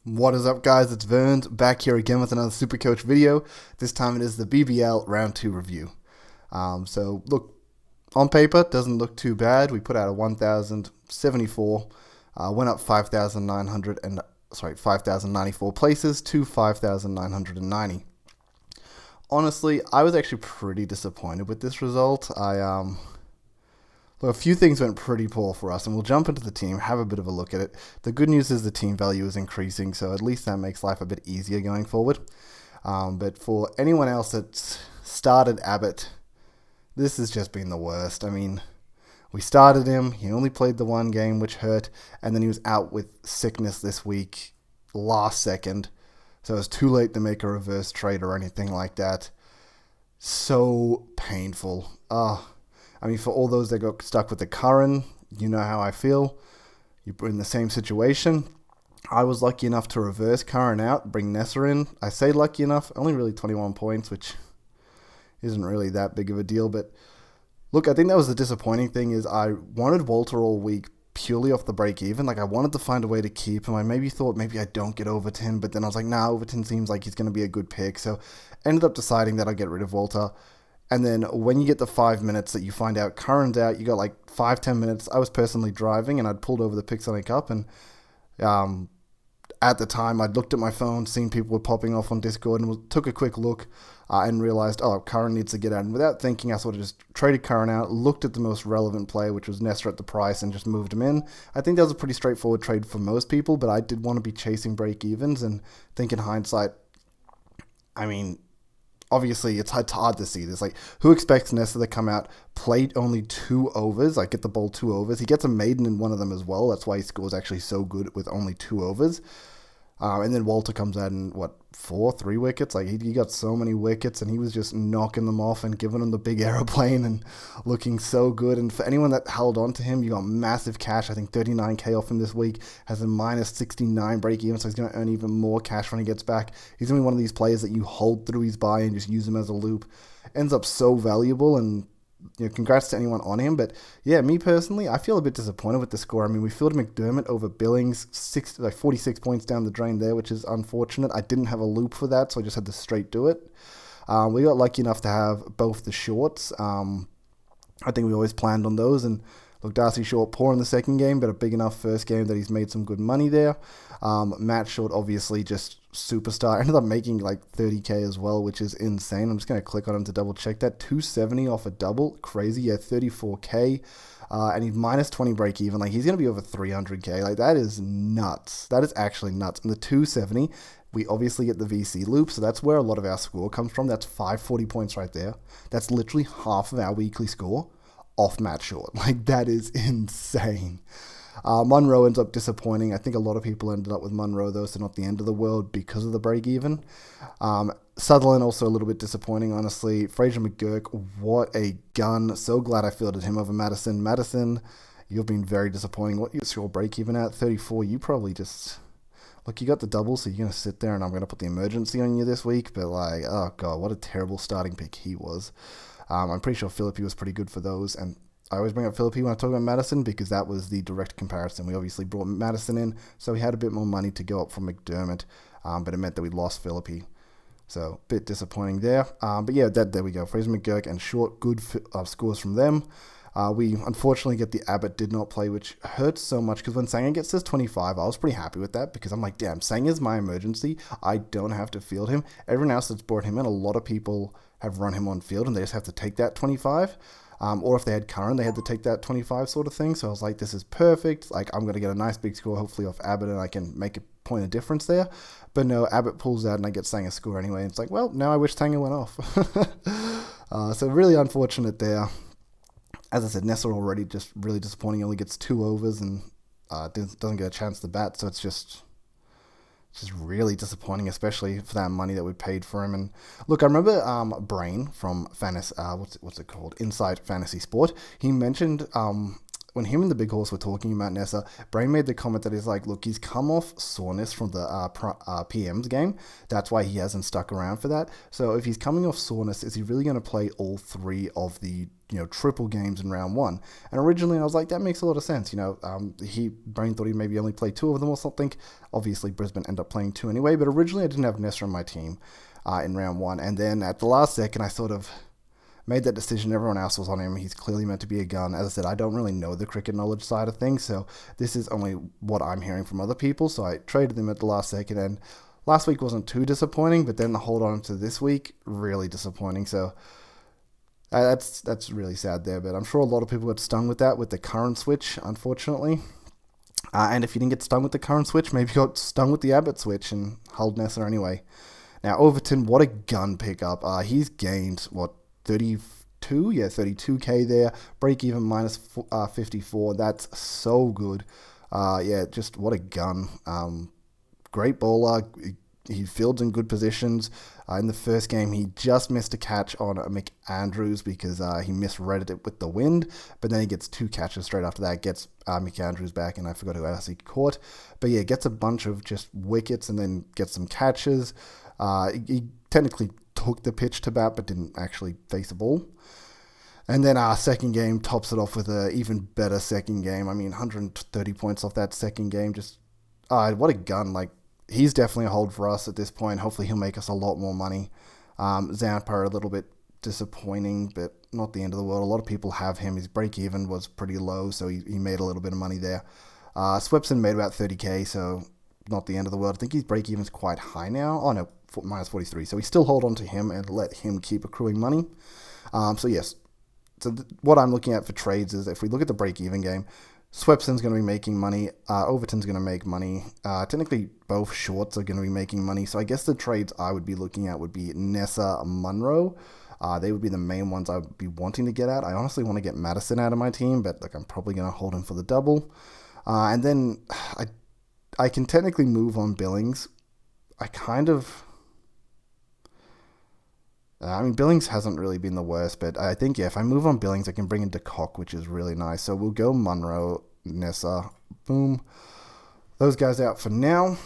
What is up, guys? It's Verns back here again with another Supercoach video. This time it is the BBL Round 2 review. So look, on paper, it doesn't look too bad. We put out a 1,074, went up 5,094 places to 5,990. Honestly, I was actually pretty disappointed with this result. Well, a few things went pretty poor for us, and we'll jump into the team, have a bit of a look at it. The good news is the team value is increasing, so at least that makes life a bit easier going forward. But for anyone else that's started Abbott, this has just been the worst. I mean, we started him, he only played the one game, which hurt, and then he was out with sickness this week, last second. So it was too late to make a reverse trade or anything like that. So painful. I mean, for all those that got stuck with the Curran, you know how I feel. You're in the same situation. I was lucky enough to reverse Curran out, bring Nessa in. I say lucky enough, only really 21 points, which isn't really that big of a deal. But look, I think that was the disappointing thing is I wanted Walter all week purely off the break even. Like, I wanted to find a way to keep him. I maybe thought maybe I don't get Overton, but then I was like, nah, Overton seems like he's going to be a good pick. So ended up deciding that I'd get rid of Walter. And then when you get the 5 minutes that you find out Curran's out, you got like 5-10 minutes. I was personally driving and I'd pulled over the Pixonic up, and at the time I'd looked at my phone, seen people were popping off on Discord, and took a quick look and realized, oh, Curran needs to get out. And without thinking, I sort of just traded Curran out, looked at the most relevant player, which was Nesta at the price, and just moved him in. I think that was a pretty straightforward trade for most people, but I did want to be chasing break evens and think in hindsight, I mean, obviously, it's hard to see this. Like, who expects Nessa to come out, play only 2 overs, like get the ball 2 overs? He gets a maiden in one of them as well. That's why he scores actually so good with only 2 overs. And then Walter comes out in, 3 wickets? Like, he got so many wickets, and he was just knocking them off and giving them the big aeroplane and looking so good. And for anyone that held on to him, you got massive cash. I think 39k off him this week, has a minus 69 break even, so he's going to earn even more cash when he gets back. He's going to be one of these players that you hold through his buy and just use him as a loop. Ends up so valuable, and congrats to anyone on him. But yeah, me personally, I feel a bit disappointed with the score. I mean, we fielded McDermott over Billings, 46 points down the drain there, which is unfortunate. I didn't have a loop for that, so I just had to straight do it. We got lucky enough to have both the shorts. I think we always planned on those, and look, Darcy Short poor in the second game, but a big enough first game that he's made some good money there. Matt Short, obviously, just superstar. Ended up making like 30k as well, which is insane. I'm just going to click on him to double check that. 270 off a double. Crazy. Yeah, 34k. And he's minus 20 break even. Like, he's going to be over 300k. Like, that is nuts. That is actually nuts. And the 270, we obviously get the VC loop, so that's where a lot of our score comes from. That's 540 points right there. That's literally half of our weekly score off Matt Short. Like, that is insane. Monroe ends up disappointing. I think a lot of people ended up with Monroe, though, so not the end of the world because of the break-even. Sutherland also a little bit disappointing, honestly. Fraser McGurk, what a gun. So glad I fielded him over Madison. Madison, you've been very disappointing. What is your break-even at? 34. You probably just... Look, you got the double, so you're going to sit there, and I'm going to put the emergency on you this week. But, like, oh, God, what a terrible starting pick he was. I'm pretty sure Philippi was pretty good for those, and I always bring up Philippi when I talk about Madison because that was the direct comparison. We obviously brought Madison in, so we had a bit more money to go up from McDermott, but it meant that we lost Philippi. So, a bit disappointing there. But yeah, there we go. Fraser McGurk and Short, good scores from them. We unfortunately get the Abbott did not play, which hurts so much because when Sanger gets this 25, I was pretty happy with that because I'm like, damn, Sanger's my emergency. I don't have to field him. Everyone else that's brought him in, a lot of people have run him on field and they just have to take that 25. Or if they had Curran, they had to take that 25 sort of thing. So I was like, this is perfect. Like, I'm going to get a nice big score, hopefully off Abbott, and I can make a point of difference there. But no, Abbott pulls out and I get Sanger's score anyway. And it's like, well, now I wish Sanger went off. So really unfortunate there. As I said, Nessa already just really disappointing. He only gets 2 overs and doesn't get a chance to bat. So it's just really disappointing, especially for that money that we paid for him. And look, I remember Brain from Fantasy, what's it called? Inside Fantasy Sport. He mentioned when him and the big horse were talking about Nessa, Brain made the comment that he's like, look, he's come off soreness from the PM's game. That's why he hasn't stuck around for that. So if he's coming off soreness, is he really going to play all three of the triple games in round one? And originally I was like, that makes a lot of sense. Brain thought he'd maybe only play two of them or something. Obviously Brisbane ended up playing two anyway, but originally I didn't have Nessa on my team in round one. And then at the last second, I sort of made that decision. Everyone else was on him. He's clearly meant to be a gun. As I said, I don't really know the cricket knowledge side of things, so this is only what I'm hearing from other people. So I traded him at the last second, and last week wasn't too disappointing, but then the hold on to this week, really disappointing. So that's really sad there, but I'm sure a lot of people got stung with that with the current switch, unfortunately. And if you didn't get stung with the current switch, maybe you got stung with the Abbott switch and hold Nessa anyway. Now, Overton, what a gun pickup. He's gained, 32k there, break even minus 54. That's so good. Just what a gun. Great bowler. He fields in good positions. In the first game, he just missed a catch on McAndrews because he misread it with the wind, but then he gets two catches straight after that, gets McAndrews back, and I forgot who else he caught. But yeah, gets a bunch of just wickets and then gets some catches. He technically took the pitch to bat, but didn't actually face a ball. And then our second game tops it off with an even better second game. I mean, 130 points off that second game. Just, what a gun. Like, he's definitely a hold for us at this point. Hopefully he'll make us a lot more money. Zampa, a little bit disappointing, but not the end of the world. A lot of people have him. His break-even was pretty low, so he made a little bit of money there. Swepson made about 30k, so not the end of the world. I think his break-even's quite high now. Oh, no, minus 43. So we still hold on to him and let him keep accruing money. Yes. So what I'm looking at for trades is if we look at the break-even game, Swepson's going to be making money. Overton's going to make money. Technically, both shorts are going to be making money. So I guess the trades I would be looking at would be Nessa, Munro. They would be the main ones I would be wanting to get at. I honestly want to get Madison out of my team, but I'm probably going to hold him for the double. And then I can technically move on Billings. Billings hasn't really been the worst, but I think, if I move on Billings, I can bring in DeCock, which is really nice. So we'll go Munro, Nessa, boom. Those guys out for now.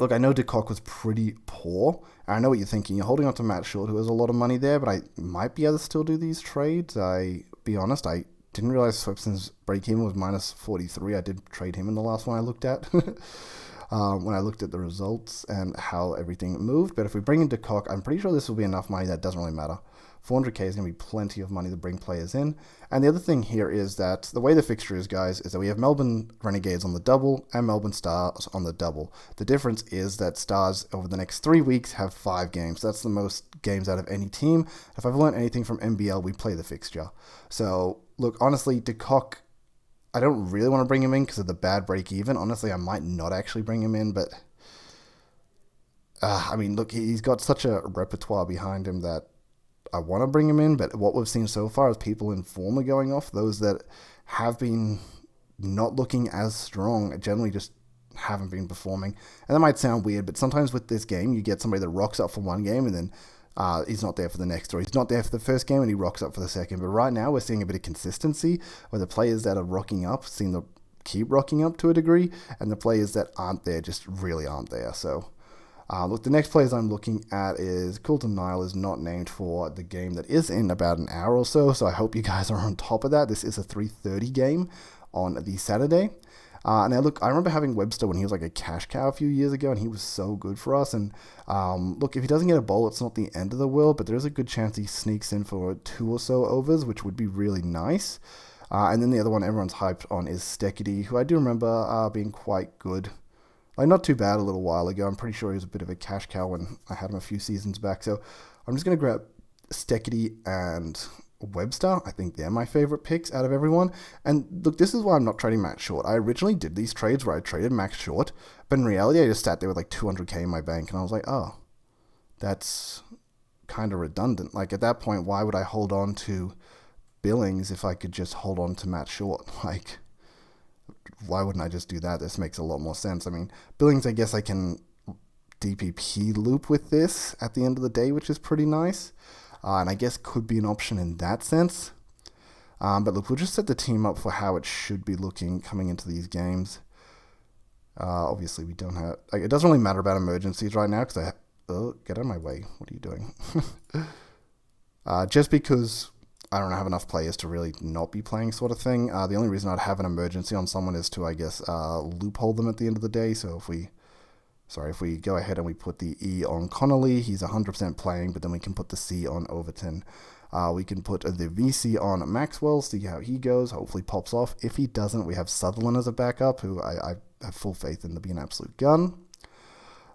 Look, I know DeCock was pretty poor. I know what you're thinking. You're holding on to Matt Short, who has a lot of money there, but I might be able to still do these trades. Be honest, I didn't realize Swepson's break-even was minus 43. I did trade him in the last one I looked at. When I looked at the results and how everything moved. But if we bring in DeCock, I'm pretty sure this will be enough money that doesn't really matter. 400k is going to be plenty of money to bring players in. And the other thing here is that the way the fixture is, guys, is that we have Melbourne Renegades on the double and Melbourne Stars on the double. The difference is that Stars over the next 3 weeks have 5 games. That's the most games out of any team. If I've learned anything from NBL, we play the fixture. So, look, honestly, DeCock, I don't really want to bring him in because of the bad break-even. Honestly, I might not actually bring him in, but look, he's got such a repertoire behind him that I want to bring him in, but what we've seen so far is people in form are going off. Those that have been not looking as strong generally just haven't been performing. And that might sound weird, but sometimes with this game, you get somebody that rocks up for one game and then he's not there for the next, or he's not there for the first game and he rocks up for the second. But right now we're seeing a bit of consistency where the players that are rocking up seem to keep rocking up to a degree, and the players that aren't there just really aren't there. So look, the next players I'm looking at is Coulton Nile is not named for the game that is in about an hour or so, so I hope you guys are on top of that. This is a 3:30 game on the Saturday. Now, look, I remember having Webster when he was like a cash cow a few years ago, and he was so good for us. And look, if he doesn't get a bowl, it's not the end of the world, but there's a good chance he sneaks in for 2 or so overs, which would be really nice. And then the other one everyone's hyped on is Steckity, who I do remember being quite good. Like, not too bad a little while ago. I'm pretty sure he was a bit of a cash cow when I had him a few seasons back. So I'm just going to grab Steckity and Webster. I think they're my favorite picks out of everyone. And look, this is why I'm not trading Max Short. I originally did these trades where I traded Max Short, but in reality, I just sat there with like 200k in my bank, and I was like, oh, that's kind of redundant. Like, at that point, why would I hold on to Billings if I could just hold on to Matt Short? Like, why wouldn't I just do that? This makes a lot more sense. I mean, Billings, I guess I can DPP loop with this at the end of the day, which is pretty nice. And I guess could be an option in that sense. But look, we'll just set the team up for how it should be looking coming into these games. Obviously, we don't have... Like, it doesn't really matter about emergencies right now because I... Oh, get out of my way. What are you doing? Just because I don't have enough players to really not be playing sort of thing. The only reason I'd have an emergency on someone is to, I guess, loophole them at the end of the day. So if we go ahead and we put the E on Connolly, he's 100% playing, but then we can put the C on Overton. We can put the VC on Maxwell, see how he goes, hopefully pops off. If he doesn't, we have Sutherland as a backup, who I have full faith in to be an absolute gun.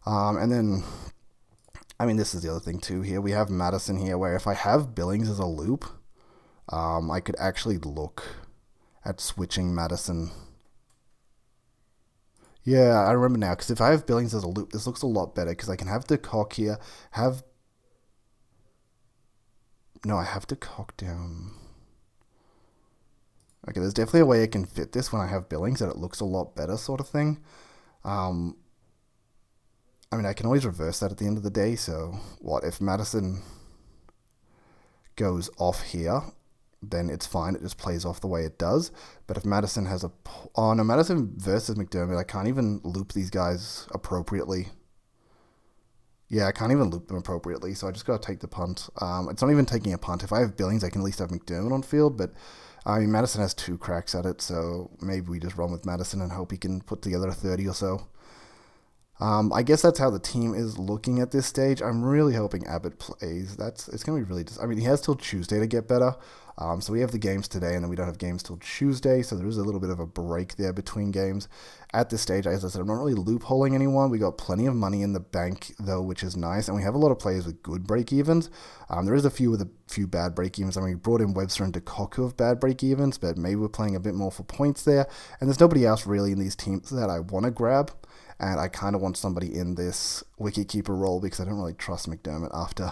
And then, I mean, this is the other thing too here. We have Madison here, where if I have Billings as a loop, I could actually look at switching Madison. Yeah, I remember now, because if I have Billings as a loop, this looks a lot better, because I can have the cock here, have... No, I have to cock down... Okay, there's definitely a way I can fit this when I have Billings, that it looks a lot better sort of thing. I mean, I can always reverse that at the end of the day, so what, if Madison goes off here, then it's fine, it just plays off the way it does. But if Madison has a... Oh, no, Madison versus McDermott, I can't even loop these guys appropriately. Yeah, I can't even loop them appropriately, so I just got to take the punt. It's not even taking a punt. If I have Billings, I can at least have McDermott on field, but I mean, Madison has 2 cracks at it, so maybe we just run with Madison and hope he can put together a 30 or so. I guess that's how the team is looking at this stage. I'm really hoping Abbott plays. It's going to be really... I mean, he has till Tuesday to get better. So we have the games today, and then we don't have games till Tuesday, so there is a little bit of a break there between games. At this stage, as I said, I'm not really loopholing anyone. We got plenty of money in the bank, though, which is nice, and we have a lot of players with good break-evens. There is a few with a few bad break-evens. I mean, we brought in Webster and DeCock who have bad break-evens, but maybe we're playing a bit more for points there, and there's nobody else really in these teams that I want to grab. And I kind of want somebody in this wicketkeeper role because I don't really trust McDermott after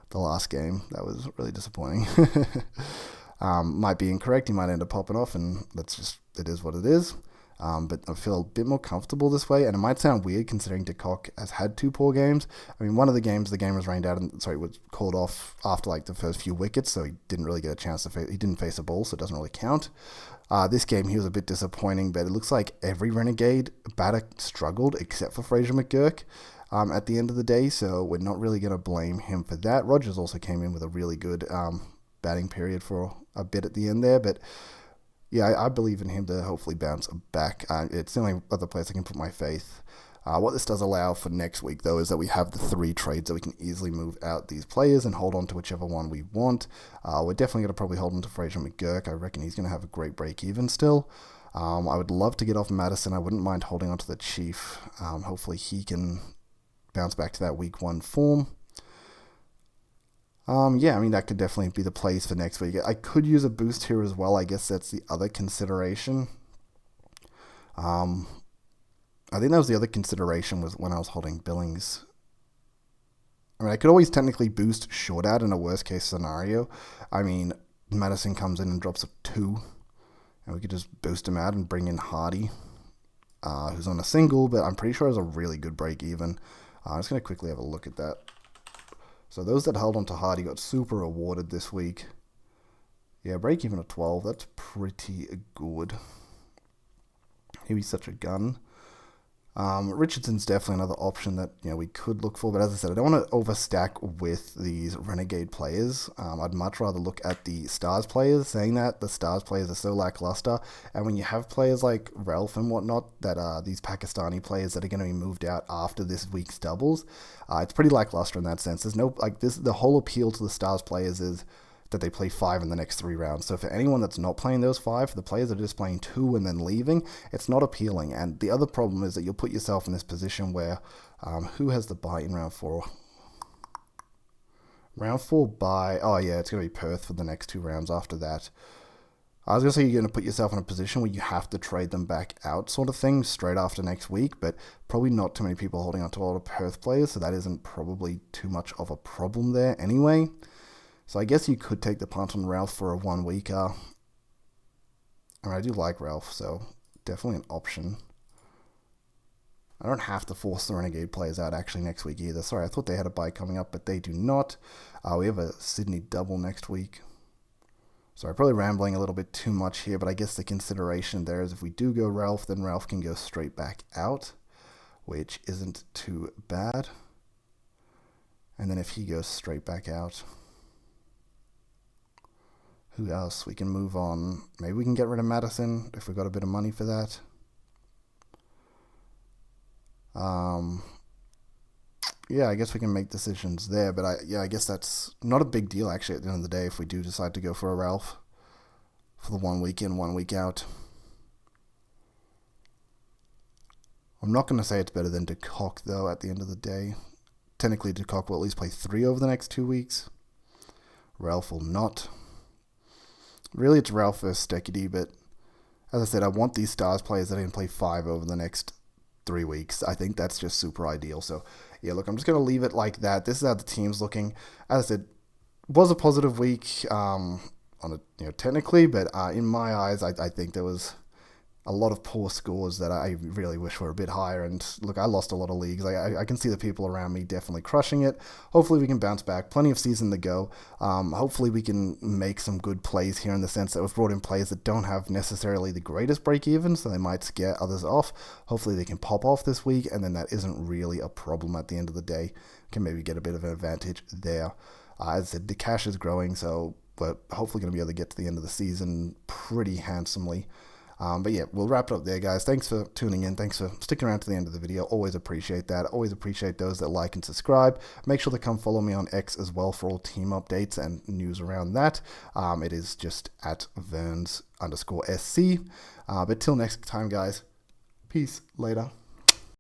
the last game. That was really disappointing. Might be incorrect. He might end up popping off, and it is what it is. But I feel a bit more comfortable this way, and it might sound weird considering DeCock has had 2 poor games. I mean, one of the games, the game was rained out, was called off after like the first few wickets, so he didn't really get a chance to face. He didn't face a ball, so it doesn't really count. This game, he was a bit disappointing, but it looks like every Renegade batter struggled except for Fraser McGurk at the end of the day, so we're not really going to blame him for that. Rogers also came in with a really good batting period for a bit at the end there, but yeah, I believe in him to hopefully bounce back. It's the only other place I can put my faith. What this does allow for next week, though, is that we have the 3 trades that we can easily move out these players and hold on to whichever one we want. We're definitely going to probably hold on to Fraser McGurk. I reckon he's going to have a great break-even still. I would love to get off Madison. I wouldn't mind holding on to the Chief. Hopefully he can bounce back to that week 1 form. Yeah, I mean, that could definitely be the plays for next week. I could use a boost here as well. I guess that's the other consideration. I think that was the other consideration was when I was holding Billings. I mean, I could always technically boost short out in a worst case scenario. I mean, Madison comes in and drops a 2, and we could just boost him out and bring in Hardy, who's on a single, but I'm pretty sure has a really good break even. I'm just going to quickly have a look at that. So those that held on to Hardy got super rewarded this week. Yeah, break even at 12, that's pretty good. He'd be such a gun. Richardson's definitely another option that we could look for, but as I said, I don't want to overstack with these Renegade players. I'd much rather look at the Stars players. Saying that, the Stars players are so lackluster, and when you have players like Ralph and whatnot that are these Pakistani players that are going to be moved out after this week's doubles, it's pretty lackluster in that sense. There's no the whole appeal to the Stars players is that they play 5 in the next 3 rounds. So for anyone that's not playing those 5, for the players that are just playing 2 and then leaving, it's not appealing. And the other problem is that you'll put yourself in this position where who has the bye in round 4? Round 4 bye. Oh yeah, it's going to be Perth for the next 2 rounds after that. I was going to say you're going to put yourself in a position where you have to trade them back out sort of thing straight after next week, but probably not too many people holding on to a lot of Perth players, so that isn't probably too much of a problem there anyway. So I guess you could take the punt on Ralph for a 1-weeker. I mean, I do like Ralph, so definitely an option. I don't have to force the Renegade players out actually next week either. Sorry, I thought they had a bye coming up, but they do not. We have a Sydney double next week. Sorry, probably rambling a little bit too much here, but I guess the consideration there is if we do go Ralph, then Ralph can go straight back out, which isn't too bad. And then if he goes straight back out, who else? We can move on. Maybe we can get rid of Madison if we've got a bit of money for that. Yeah, I guess we can make decisions there, but I guess that's not a big deal actually at the end of the day if we do decide to go for a Ralph for the 1 week in, 1 week out. I'm not going to say it's better than DeCock though at the end of the day. Technically DeCock will at least play 3 over the next 2 weeks. Ralph will not. Really it's Ralph versus Steketee, but as I said, I want these Stars players that can play 5 over the next 3 weeks. I think that's just super ideal. So yeah, look, I'm just going to leave it like that. This is how the team's looking. As I said, was a positive week on it, technically, but in my eyes, I think there was a lot of poor scores that I really wish were a bit higher. And look, I lost a lot of leagues. I can see the people around me definitely crushing it. Hopefully we can bounce back. Plenty of season to go. Hopefully we can make some good plays here in the sense that we've brought in players that don't have necessarily the greatest break even, so they might scare others off. Hopefully they can pop off this week, and then that isn't really a problem at the end of the day. Can maybe get a bit of an advantage there. As I said, the cash is growing, so we're hopefully going to be able to get to the end of the season pretty handsomely. But yeah, we'll wrap it up there, guys. Thanks for tuning in. Thanks for sticking around to the end of the video. Always appreciate that. Always appreciate those that like and subscribe. Make sure to come follow me on X as well for all team updates and news around that. It is just at Verns_SC. But till next time, guys. Peace. Later.